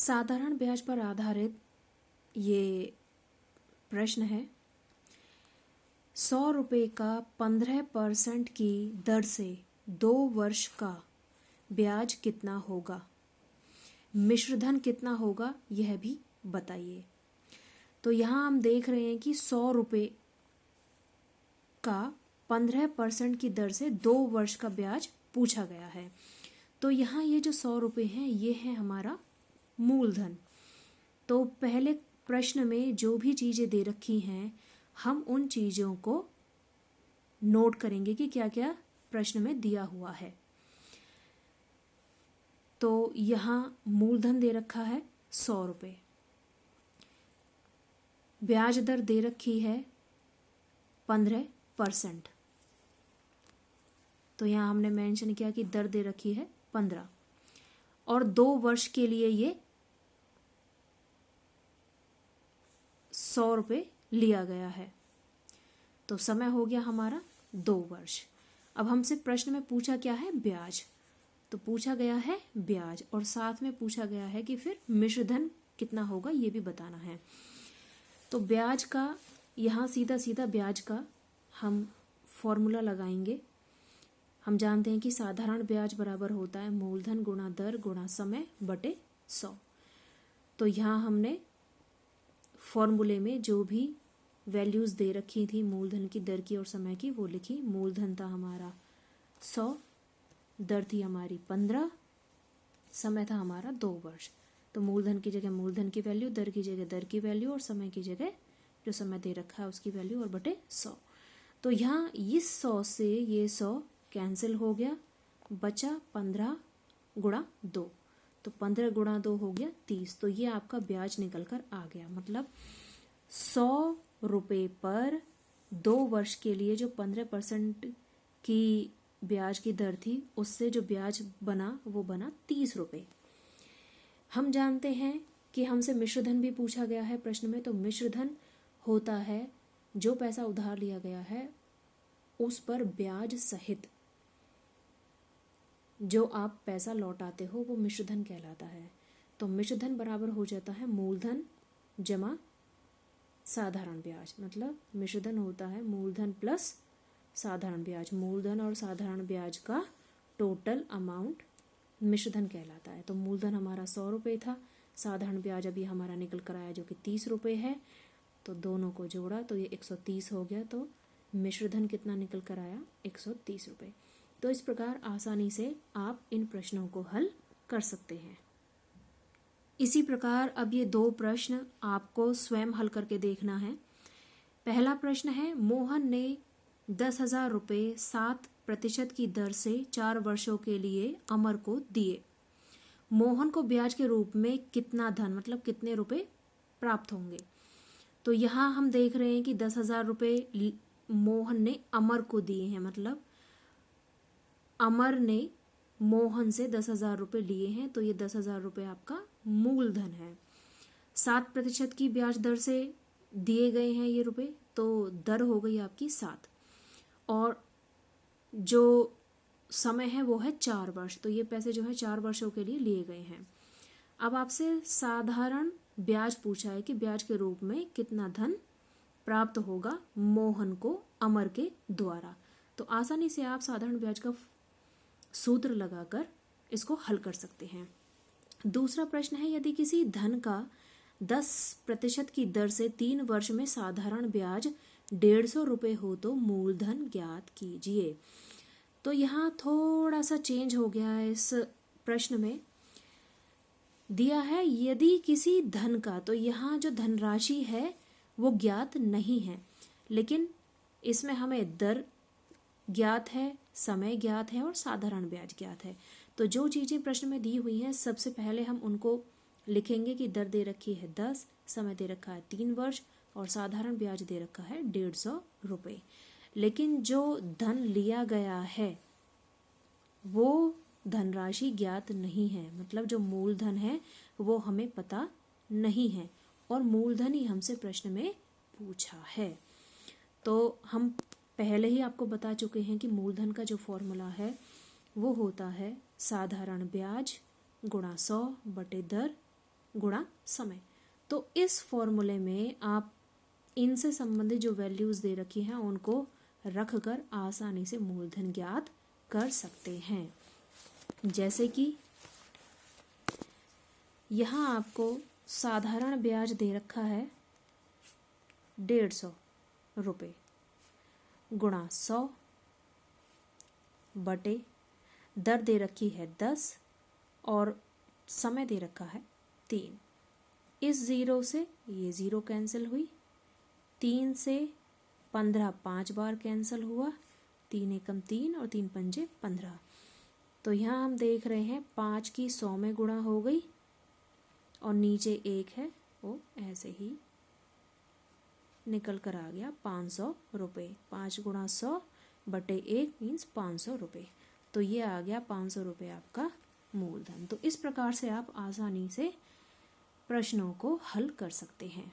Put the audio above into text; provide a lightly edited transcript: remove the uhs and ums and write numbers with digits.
साधारण ब्याज पर आधारित ये प्रश्न है। 100 रुपये का 15% की दर से 2 वर्ष का ब्याज कितना होगा, मिश्रधन कितना होगा यह भी बताइए। तो यहाँ हम देख रहे हैं कि 100 रुपये का 15% की दर से 2 वर्ष का ब्याज पूछा गया है। तो यहाँ ये जो 100 रुपये हैं ये है हमारा मूलधन। तो पहले प्रश्न में जो भी चीज़ें दे रखी हैं हम उन चीज़ों को नोट करेंगे कि क्या क्या प्रश्न में दिया हुआ है। तो यहाँ मूलधन दे रखा है 100 रुपये, ब्याज दर दे रखी है 15%। तो यहाँ हमने मेंशन किया कि दर दे रखी है 15 और 2 वर्ष के लिए ये 100 रुपये लिया गया है। तो समय हो गया हमारा 2 वर्ष। अब हमसे प्रश्न में पूछा क्या है, ब्याज। तो पूछा गया है ब्याज और साथ में पूछा गया है कि फिर मिश्रधन कितना होगा ये भी बताना है। तो ब्याज का यहाँ सीधा सीधा ब्याज का हम फॉर्मूला लगाएंगे। हम जानते हैं कि साधारण ब्याज बराबर होता है मूलधन गुणा दर गुणा समय बटे 100। तो यहाँ हमने फॉर्मूले में जो भी वैल्यूज़ दे रखी थी मूलधन की, दर की और समय की वो लिखी। मूलधन था हमारा 100, दर थी हमारी 15, समय था हमारा 2 वर्ष। तो मूलधन की जगह मूलधन की वैल्यू, दर की जगह दर की वैल्यू और समय की जगह जो समय दे रखा है उसकी वैल्यू और बटे 100। तो यहाँ इस 100 से ये 100 कैंसिल हो गया, बचा 15 गुणा 2। तो 15 गुणा 2 हो गया 30। तो ये आपका ब्याज निकल कर आ गया। मतलब 100 रुपये पर 2 वर्ष के लिए जो 15% की ब्याज की दर थी उससे जो ब्याज बना वो बना 30 रुपये। हम जानते हैं कि हमसे मिश्रधन भी पूछा गया है प्रश्न में। तो मिश्रधन होता है जो पैसा उधार लिया गया है उस पर ब्याज सहित जो आप पैसा लौटाते हो वो मिश्रधन कहलाता है। तो मिश्रधन बराबर हो जाता है मूलधन जमा साधारण ब्याज। मतलब मिश्रधन होता है मूलधन प्लस साधारण ब्याज। मूलधन और साधारण ब्याज का टोटल अमाउंट मिश्रधन कहलाता है। तो मूलधन हमारा 100 रुपये था, साधारण ब्याज अभी हमारा निकल कर आया जो कि 30 रुपये है। तो दोनों को जोड़ा तो ये 130 हो गया। तो मिश्रधन कितना निकल कर आया, 130 रुपये। तो इस प्रकार आसानी से आप इन प्रश्नों को हल कर सकते हैं। इसी प्रकार अब ये 2 प्रश्न आपको स्वयं हल करके देखना है। पहला प्रश्न है, मोहन ने 10,000 रुपये 7% की दर से 4 वर्षों के लिए अमर को दिए। मोहन को ब्याज के रूप में कितना धन मतलब कितने रुपए प्राप्त होंगे। तो यहाँ हम देख रहे हैं कि 10,000 रुपये मोहन ने अमर को दिए हैं। मतलब अमर ने मोहन से 10,000 रुपये लिए हैं। तो ये 10,000 रुपये आपका मूलधन है। 7% की ब्याज दर से दिए गए हैं ये रुपए। तो दर हो गई आपकी 7 और जो समय है वो है 4 वर्ष। तो ये पैसे जो है 4 वर्षों के लिए लिए गए हैं। अब आपसे साधारण ब्याज पूछा है कि ब्याज के रूप में कितना धन प्राप्त होगा मोहन को अमर के द्वारा। तो आसानी से आप साधारण ब्याज का सूत्र लगाकर इसको हल कर सकते हैं। दूसरा प्रश्न है, यदि किसी धन का 10% की दर से 3 वर्ष में साधारण ब्याज 150 रुपये हो तो मूलधन ज्ञात कीजिए। तो यहाँ थोड़ा सा चेंज हो गया है। इस प्रश्न में दिया है यदि किसी धन का, तो यहाँ जो धनराशि है वो ज्ञात नहीं है, लेकिन इसमें हमें दर ज्ञात है, समय ज्ञात है और साधारण ब्याज ज्ञात है। तो जो चीज़ें प्रश्न में दी हुई हैं सबसे पहले हम उनको लिखेंगे कि दर दे रखी है 10, समय दे रखा है 3 वर्ष और साधारण ब्याज दे रखा है 150 रुपये। लेकिन जो धन लिया गया है वो धनराशि ज्ञात नहीं है। मतलब जो मूलधन है वो हमें पता नहीं है और मूलधन ही हमसे प्रश्न में पूछा है। तो हम पहले ही आपको बता चुके हैं कि मूलधन का जो फॉर्मूला है वो होता है साधारण ब्याज गुणा 100 बटे दर गुणा समय। तो इस फॉर्मूले में आप इनसे संबंधित जो वैल्यूज़ दे रखी हैं उनको रख कर आसानी से मूलधन ज्ञात कर सकते हैं। जैसे कि यहाँ आपको साधारण ब्याज दे रखा है 150 रुपये गुणा 100 बटे दर दे रखी है 10 और समय दे रखा है 3। इस ज़ीरो से ये ज़ीरो कैंसिल हुई, 3 से 15 5 बार कैंसिल हुआ, 3 एकम 3 और 3 पंजे 15। तो यहाँ हम देख रहे हैं 5 की 100 में गुणा हो गई और नीचे 1 है वो ऐसे ही निकल कर आ गया 500 रुपये। 5 गुणा 100 बटे 1 मीन्स 500 रुपये। तो ये आ गया 500 रुपये आपका मूलधन। तो इस प्रकार से आप आसानी से प्रश्नों को हल कर सकते हैं।